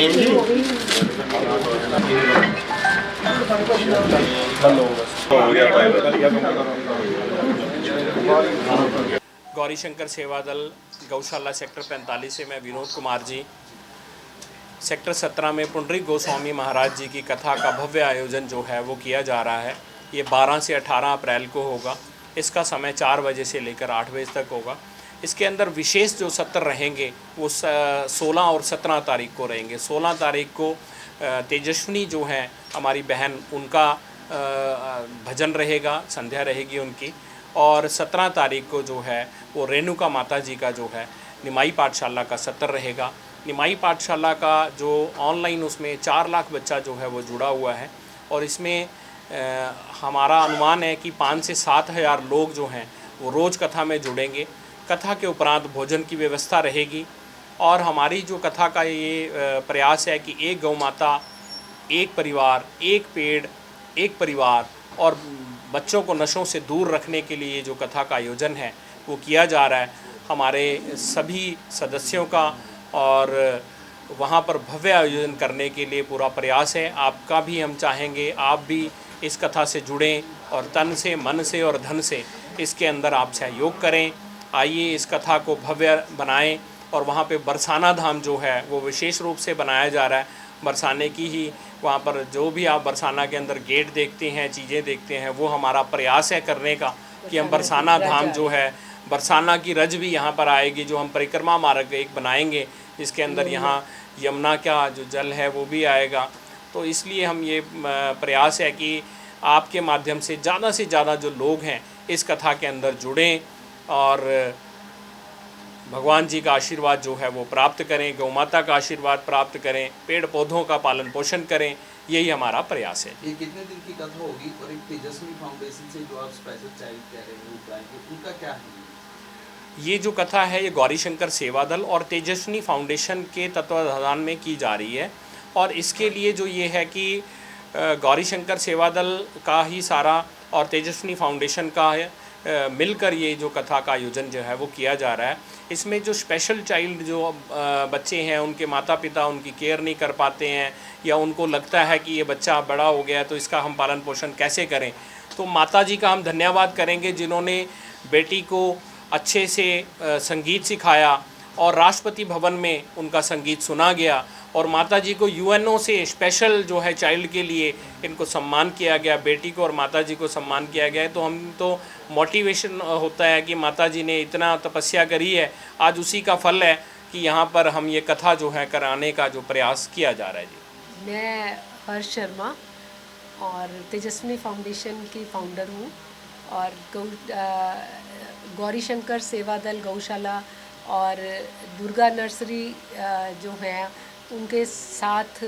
गौरी शंकर सेवा दल गौशाला सेक्टर 45 से मैं विनोद कुमार जी। सेक्टर 17 में पुंडरीक गोस्वामी महाराज जी की कथा का भव्य आयोजन जो है वो किया जा रहा है। ये 12 से 18 अप्रैल को होगा। इसका समय 4 बजे से लेकर 8 बजे तक होगा। इसके अंदर विशेष जो सत्र रहेंगे वो 16 और 17 तारीख को रहेंगे। 16 तारीख को तेजस्विनी जो है हमारी बहन, उनका भजन रहेगा, संध्या रहेगी उनकी। और 17 तारीख को जो है वो रेणुका माता जी का जो है निमाई पाठशाला का सत्र रहेगा। निमाई पाठशाला का जो ऑनलाइन उसमें 4 लाख बच्चा जो है वो जुड़ा हुआ है और इसमें हमारा अनुमान है कि 5 से 7 हज़ार लोग जो हैं वो रोज़ कथा में जुड़ेंगे। कथा के उपरांत भोजन की व्यवस्था रहेगी और हमारी जो कथा का ये प्रयास है कि एक गौ माता, एक परिवार, एक पेड़, एक परिवार और बच्चों को नशों से दूर रखने के लिए जो कथा का आयोजन है वो किया जा रहा है हमारे सभी सदस्यों का। और वहाँ पर भव्य आयोजन करने के लिए पूरा प्रयास है। आपका भी हम चाहेंगे आप भी इस कथा से जुड़ें और तन से, मन से और धन से इसके अंदर आप सहयोग करें। आइए इस कथा को भव्य बनाएं। और वहाँ पे बरसाना धाम जो है वो विशेष रूप से बनाया जा रहा है। बरसाने की ही वहाँ पर जो भी आप बरसाना के अंदर गेट देखते हैं, चीज़ें देखते हैं, वो हमारा प्रयास है करने का कि हम बरसाना धाम जो है, बरसाना की रज भी यहाँ पर आएगी, जो हम परिक्रमा मार्ग एक बनाएंगे जिसके अंदर यहाँ यमुना का जो जल है वो भी आएगा। तो इसलिए हम ये प्रयास है कि आपके माध्यम से ज़्यादा जो लोग हैं इस कथा के अंदर जुड़ें और भगवान जी का आशीर्वाद जो है वो प्राप्त करें, गौ माता का आशीर्वाद प्राप्त करें, पेड़ पौधों का पालन पोषण करें। यही हमारा प्रयास है। ये कितने दिन की कथा होगी और एक तेजस्विनी फाउंडेशन से जो आप स्पेशल चाइल्ड कह रहे हैं उनका क्या है? ये जो कथा है ये गौरी शंकर सेवा दल और तेजस्विनी फाउंडेशन के तत्वाधान में की जा रही है। और इसके लिए जो ये है कि गौरी शंकर सेवा दल का ही सारा और तेजस्विनी फाउंडेशन का है मिलकर ये जो कथा का आयोजन जो है वो किया जा रहा है। इसमें जो स्पेशल चाइल्ड जो बच्चे हैं उनके माता पिता उनकी केयर नहीं कर पाते हैं या उनको लगता है कि ये बच्चा बड़ा हो गया है तो इसका हम पालन पोषण कैसे करें, तो माता जी का हम धन्यवाद करेंगे जिन्होंने बेटी को अच्छे से संगीत सिखाया और राष्ट्रपति भवन में उनका संगीत सुना गया और माता जी को यूएनओ से स्पेशल जो है चाइल्ड के लिए इनको सम्मान किया गया, बेटी को और माता जी को सम्मान किया गया है। तो हम तो मोटिवेशन होता है कि माता जी ने इतना तपस्या करी है, आज उसी का फल है कि यहाँ पर हम ये कथा जो है कराने का जो प्रयास किया जा रहा है। जी, मैं हर्ष शर्मा और तेजस्विनी फाउंडेशन की फाउंडर हूँ और गौरी शंकर सेवा दल गौशाला और दुर्गा नर्सरी जो है उनके साथ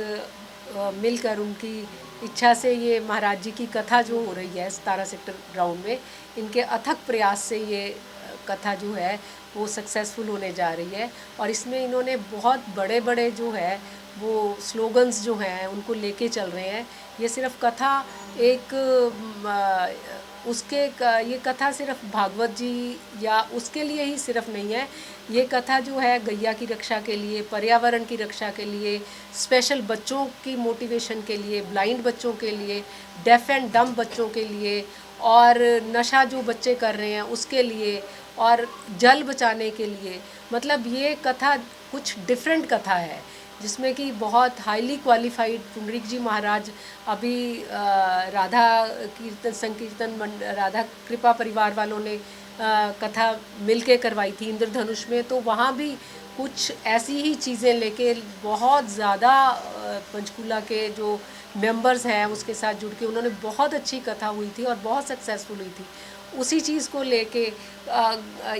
मिलकर उनकी इच्छा से ये महाराज जी की कथा जो हो रही है 17 सेक्टर ग्राउंड में, इनके अथक प्रयास से ये कथा जो है वो सक्सेसफुल होने जा रही है। और इसमें इन्होंने बहुत बड़े जो है वो स्लोगन्स जो हैं उनको लेके चल रहे हैं। ये सिर्फ कथा एक ये कथा सिर्फ भागवत जी या उसके लिए ही सिर्फ नहीं है। ये कथा जो है गैया की रक्षा के लिए, पर्यावरण की रक्षा के लिए, स्पेशल बच्चों की मोटिवेशन के लिए, ब्लाइंड बच्चों के लिए, डेफ एंड डम बच्चों के लिए और नशा जो बच्चे कर रहे हैं उसके लिए और जल बचाने के लिए। मतलब ये कथा कुछ डिफरेंट कथा है जिसमें कि बहुत हाईली क्वालिफाइड पुंडरीक जी महाराज अभी राधा कीर्तन संकीर्तन राधा कृपा परिवार वालों ने कथा मिलके करवाई थी इंद्रधनुष में। तो वहाँ भी कुछ ऐसी ही चीज़ें लेके बहुत ज़्यादा पंचकूला के जो मेंबर्स हैं उसके साथ जुड़ के उन्होंने बहुत अच्छी कथा हुई थी और बहुत सक्सेसफुल हुई थी। उसी चीज़ को लेके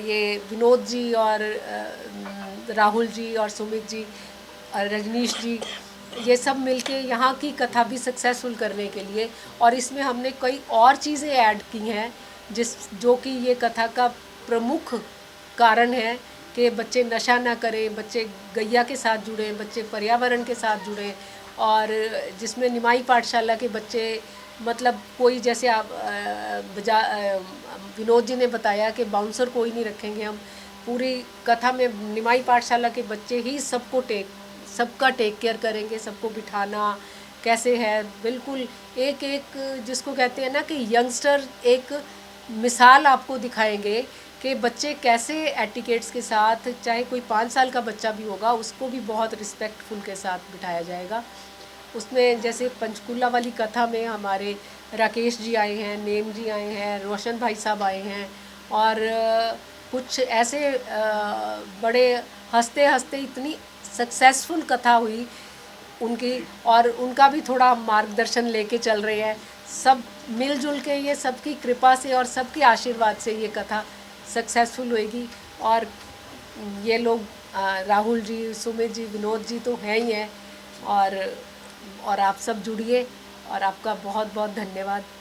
ये विनोद जी और राहुल जी और सुमित जी और रजनीश जी ये सब मिलके यहाँ की कथा भी सक्सेसफुल करने के लिए, और इसमें हमने कई और चीज़ें ऐड की हैं जो कि ये कथा का प्रमुख कारण है कि बच्चे नशा ना करें, बच्चे गैया के साथ जुड़ें, बच्चे पर्यावरण के साथ जुड़ें। और जिसमें निमाई पाठशाला के बच्चे मतलब कोई जैसे आप विनोद जी ने बताया कि बाउंसर कोई नहीं रखेंगे हम, पूरी कथा में निमाई पाठशाला के बच्चे ही सबको सबका टेक केयर करेंगे, सबको बिठाना कैसे है, बिल्कुल एक एक जिसको कहते हैं ना कि यंगस्टर एक मिसाल आपको दिखाएंगे कि बच्चे कैसे एटिकेट्स के साथ, चाहे कोई 5 साल का बच्चा भी होगा उसको भी बहुत रिस्पेक्टफुल के साथ बिठाया जाएगा। उसमें जैसे पंचकूला वाली कथा में हमारे राकेश जी आए हैं, नेम जी आए हैं, रोशन भाई साहब आए हैं और कुछ ऐसे बड़े हंसते हंसते इतनी सक्सेसफुल कथा हुई उनकी, और उनका भी थोड़ा मार्गदर्शन लेके चल रहे हैं। सब मिलजुल के ये सबकी कृपा से और सबके आशीर्वाद से ये कथा सक्सेसफुल होएगी। और ये लोग राहुल जी, सुमित जी, विनोद जी तो हैं ही हैं, और आप सब जुड़िए और आपका बहुत बहुत धन्यवाद।